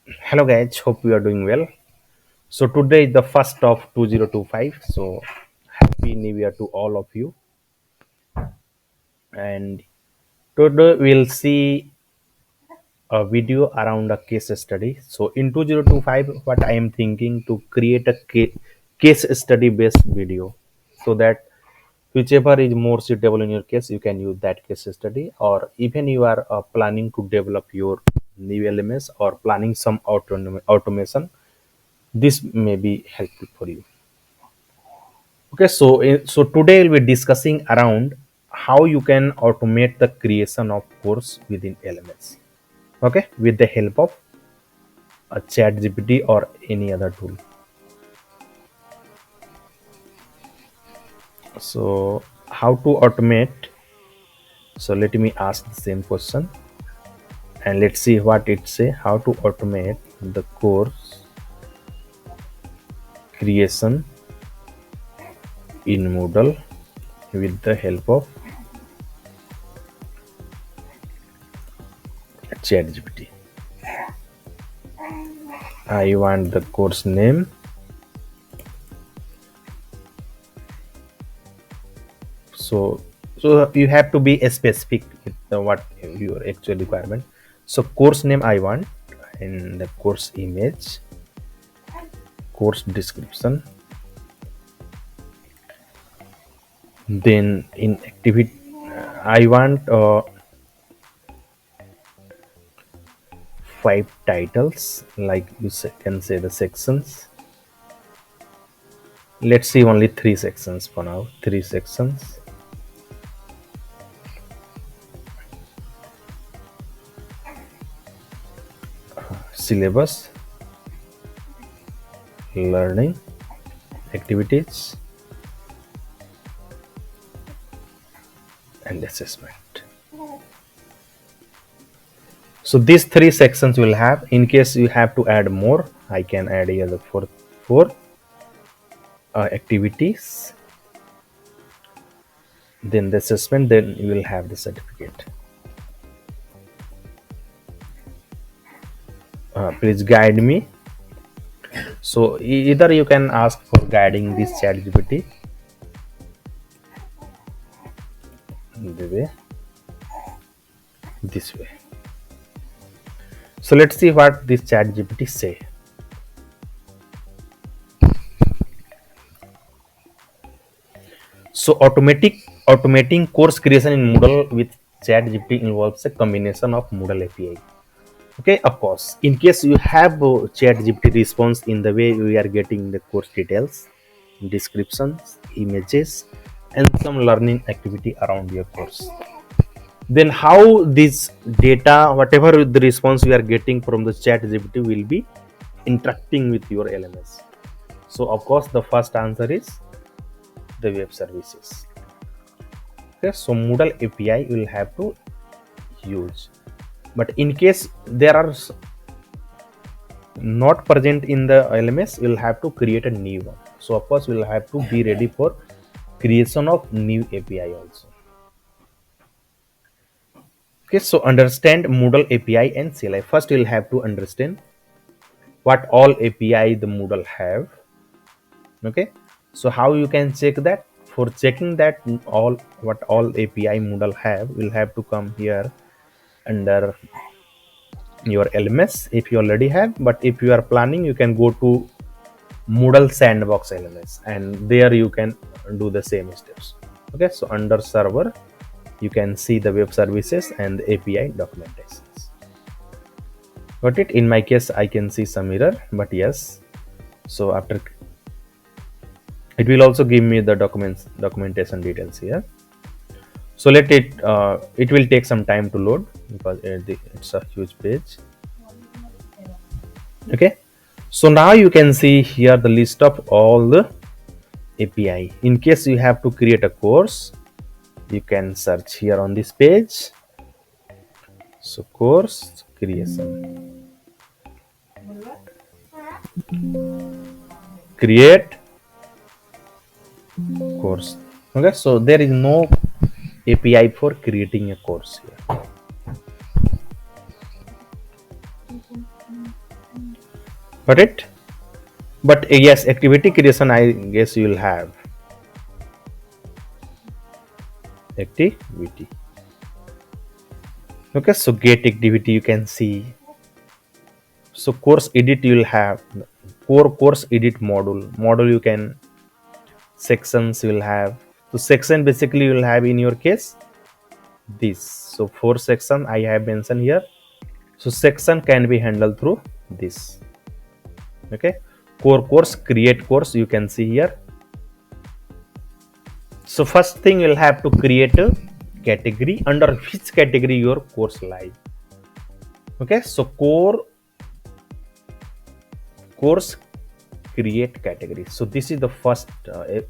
Hello guys, hope you are doing well. So today is the first of 2025. So happy new year to all of you. And today we'll see a video around a case study. So in 2025, what I am thinking to create a case study based video so that whichever is more suitable in your case, you can use that case study, or even you are planning to develop your new LMS or planning some automation, this may be helpful for you. Okay, so today we'll be discussing around how you can automate the creation of course within LMS. Okay, with the help of a chat GPT or any other tool. So how to automate? So let me ask the same question and let's see what it say. How to automate the course creation in Moodle with the help of chat GPT. I want the course name. So you have to be specific with what your actual requirement. So course name I want, in the course image, course description, then in activity I want 5 titles, like can say the sections. Let's see only 3 sections for now. 3 sections. Syllabus, learning, activities, and assessment. So these 3 sections will have. In case you have to add more, I can add here the four activities, then the assessment, then you will have the certificate. Please guide me. So either you can ask for guiding this chat GPT the way, this way. So let's see what this chat GPT say. So automating course creation in Moodle with chat GPT involves a combination of Moodle API. Okay, of course, in case you have chat GPT response in the way we are getting the course details, descriptions, images, and some learning activity around your course, then how this data, whatever the response we are getting from the chat GPT, will be interacting with your LMS? So of course the first answer is the web services. Okay, so Moodle API will have to use, but in case there are not present in the LMS, we'll have to create a new one. So of course we'll have to be ready for creation of new API also. Okay, so understand Moodle API and CLI. First you'll have to understand what all API the Moodle have. Okay, so how you can check that? For checking that what all API Moodle have, we'll have to come here under your LMS if you already have, but if you are planning, you can go to Moodle Sandbox LMS and there you can do the same steps. Okay, so under server you can see the web services and the API documentations. Got it? In my case I can see some error, but yes, so after it will also give me the documentation details here. So let it will take some time to load because it's a huge page. Okay, so now you can see here the list of all the API. In case you have to create a course, you can search here on this page. So course creation, create course. Okay, so there is no API for creating a course here. Got it? But yes, activity creation, I guess you will have activity. Okay, so get activity you can see. So course edit you will have core course edit module you can, sections you will have. So section basically you will have in your case this. So 4 section I have mentioned here. So section can be handled through this. Okay, core course, create course you can see here. So first thing you'll have to create a category under which category your course lies. Okay, so course create category. So this is the first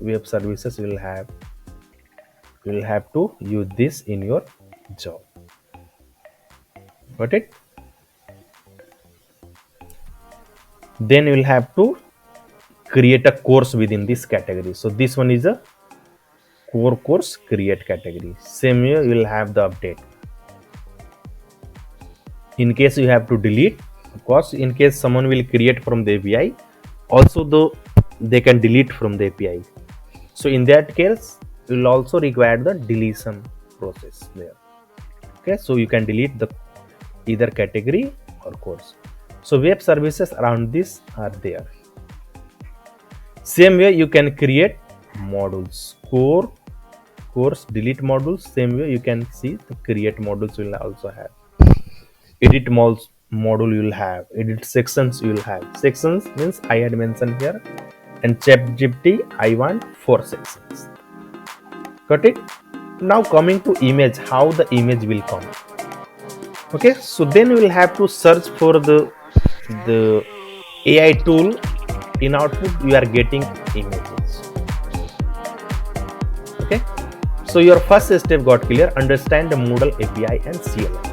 web services you will have to use this in your job. Got it? Then you will have to create a course within this category. So this one is a core course create category. Same way you will have the update. In case you have to delete, of course, in case someone will create from the API, also though they can delete from the API. So in that case, you will also require the deletion process there. Okay, so you can delete the either category or course. So web services around this are there. Same way you can create modules, core, course, delete modules. Same way you can see the create modules will also have. Edit module you will have, edit sections you will have. Sections means I had mentioned here, and ChatGPT I want 4 sections. Got it? Now coming to image, how the image will come. Okay, so then we will have to search for the AI tool. In output you are getting images. Okay, so your first step got clear. Understand the Moodle API and CLI.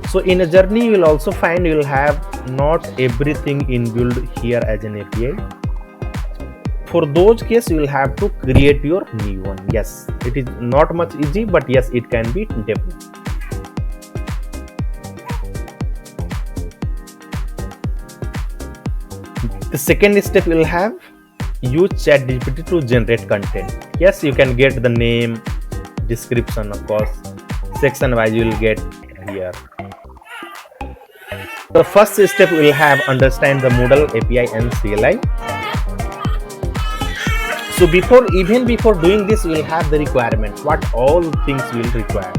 So in a journey you will also find you will have not everything inbuilt here as an API. For those cases you will have to create your new one. Yes, it is not much easy, but yes, it can be developed. The second step you will have, use ChatGPT to generate content. Yes, you can get the name, description, of course, section wise you will get here. The first step will have understand the Moodle API and CLI. So even before doing this, we will have the requirement. What all things will require.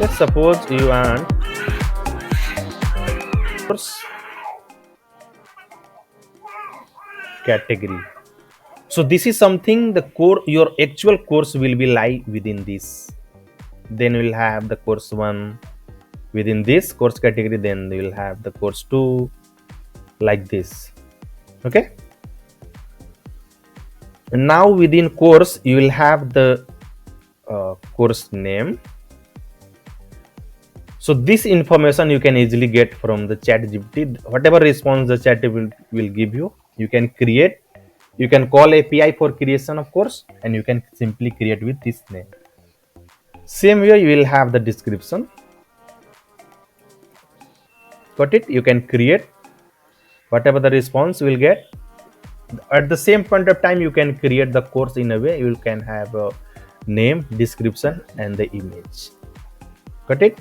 Let's suppose you want course category. So this is something the core, your actual course will be lie within this. Then we'll have the course 1 within this course category. Then we will have the course 2 like this. Okay. Now within course you will have the course name. So this information you can easily get from the ChatGPT. Whatever response the chat will give you, you can create. You can call API for creation of course, and you can simply create with this name. Same way you will have the description. Got it? You can create whatever the response you will get. At the same point of time, you can create the course in a way you can have a name, description, and the image. Got it?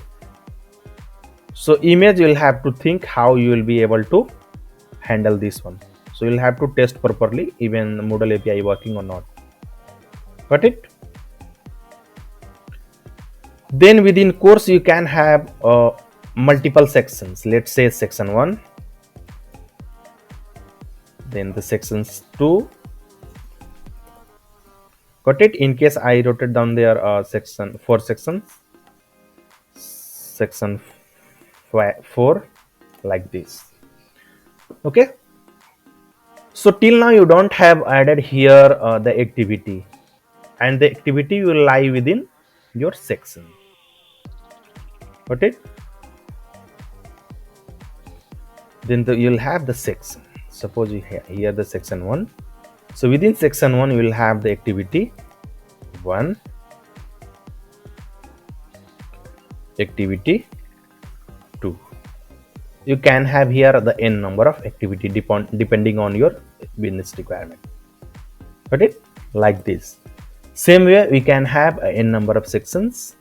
So image you will have to think how you will be able to handle this one. So you'll have to test properly even Moodle API working or not. Got it? Then within course you can have multiple sections. Let's say section 1, then the sections 2. Got it? In case I wrote it down there, section 4 sections, section 4 like this. Okay, so till now you don't have added here the activity, and the activity will lie within your section. Got it? Then you'll have the section. Suppose you here the section 1. So within section 1 you will have the activity 1, activity 2. you can have here the n number of activity depending on your business requirement. Got it? Like this. Same way we can have a n number of sections.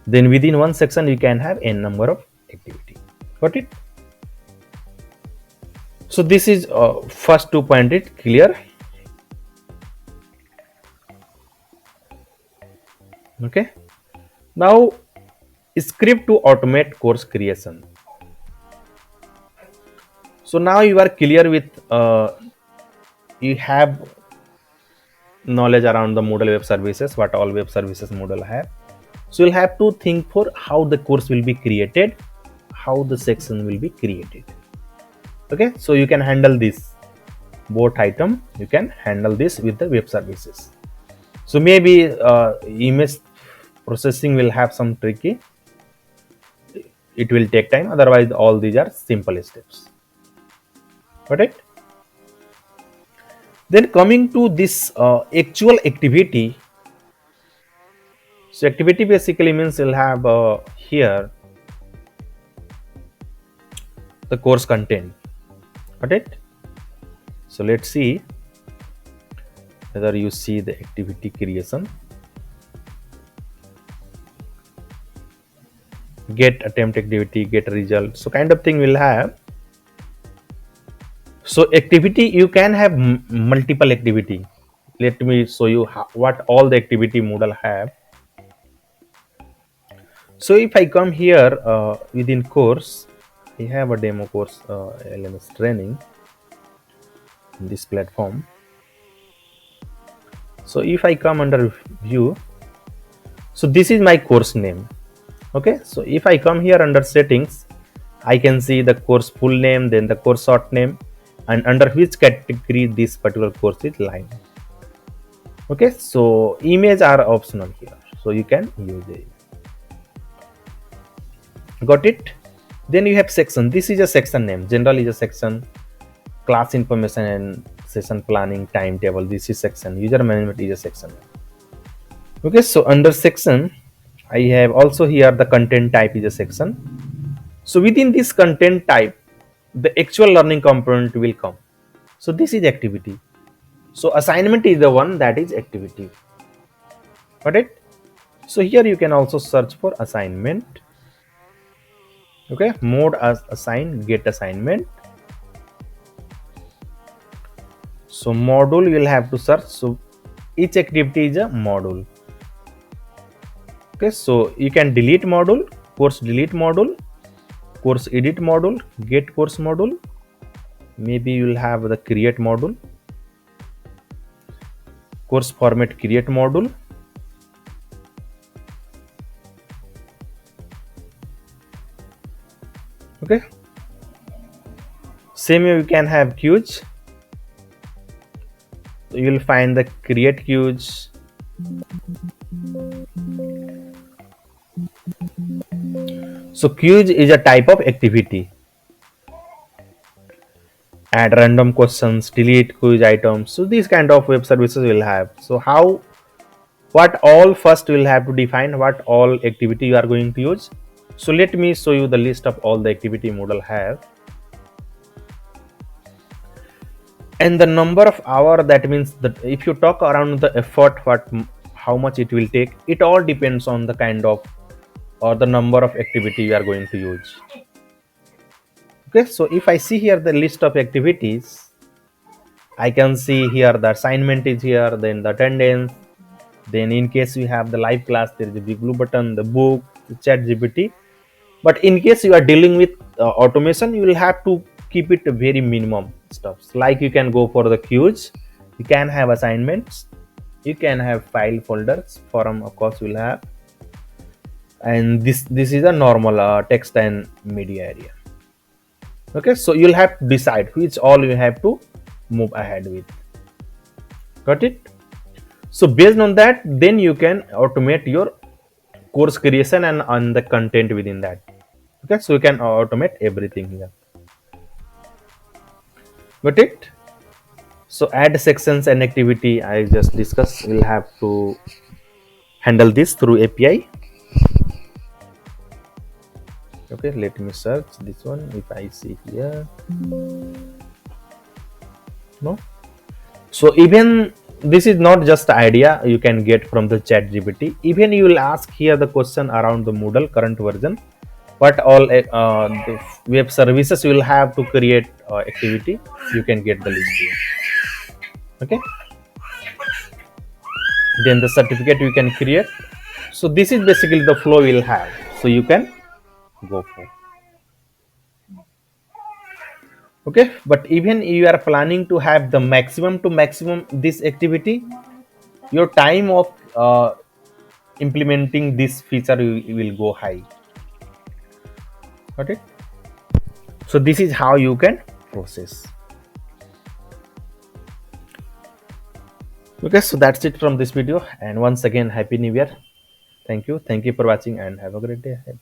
Then within one section you can have n number of activity. Got it? So this is first 2 point it clear. Okay. Now script to automate course creation. So now you are clear with you have knowledge around the Moodle web services, what all web services Moodle have. So you'll have to think for how the course will be created, how the section will be created. Okay, so you can handle this both item, you can handle this with the web services. So maybe image processing will have some tricky, it will take time, otherwise all these are simple steps. Got it? Then coming to this actual activity. So activity basically means you'll have here the course content. Got it? So let's see whether you see the activity creation. Get attempt activity, get result. So kind of thing we'll have. So activity, you can have multiple activity. Let me show you what all the activity Moodle have. So if I come here within course, I have a demo course LMS training in this platform. So if I come under view, so this is my course name. Okay, so if I come here under settings, I can see the course full name, then the course short name, and under which category this particular course is lying. Okay, so image are optional here, so you can use it. Got it? Then you have section. This is a section name. General is a section. Class information and session planning, timetable. This is section. User management is a section. Okay, so under section, I have also here the content type is a section. So within this content type, the actual learning component will come. So this is activity. So assignment is the one that is activity. Got it? So here you can also search for assignment. Okay, mode as assign, get assignment. So module you will have to search. So each activity is a module. Okay, so you can delete module, course delete module, course edit module, get course module. Maybe you will have the create module, course format create module. Okay, same way you can have queues. So you will find the create queues. So queues is a type of activity. Add random questions, delete quiz items. So these kind of web services will have. So what all first will have to define what all activity you are going to use. So let me show you the list of all the activity Moodle have. And the number of hour, that means that if you talk around the effort, how much it will take, it all depends on the kind of or the number of activity you are going to use. Okay, so if I see here the list of activities, I can see here the assignment is here, then the attendance, then in case you have the live class, there is a big blue button, the book, the chat GPT. But in case you are dealing with automation, you will have to keep it a very minimum stuff. Like you can go for the queues, you can have assignments, you can have file folders, forum of course will have, and this is a normal text and media area. Okay, so you'll have to decide which all you have to move ahead with. Got it? So based on that, then you can automate your course creation and on the content within that. Okay, so you can automate everything here. Got it? So add sections and activity I just discussed. We'll have to handle this through API. Okay, let me search this one. If I see here, no. So even this is not just idea you can get from the chat gpt. Even you will ask here the question around the Moodle current version, what all the web services you will have to create activity, you can get the list here. Okay, then the certificate you can create. So this is basically the flow you'll have, so you can go for. Okay, but even you are planning to have the maximum to maximum this activity, your time of implementing this feature will go high. Got it? So this is how you can process. Okay, so that's it from this video, and once again happy new year. Thank you for watching and have a great day ahead.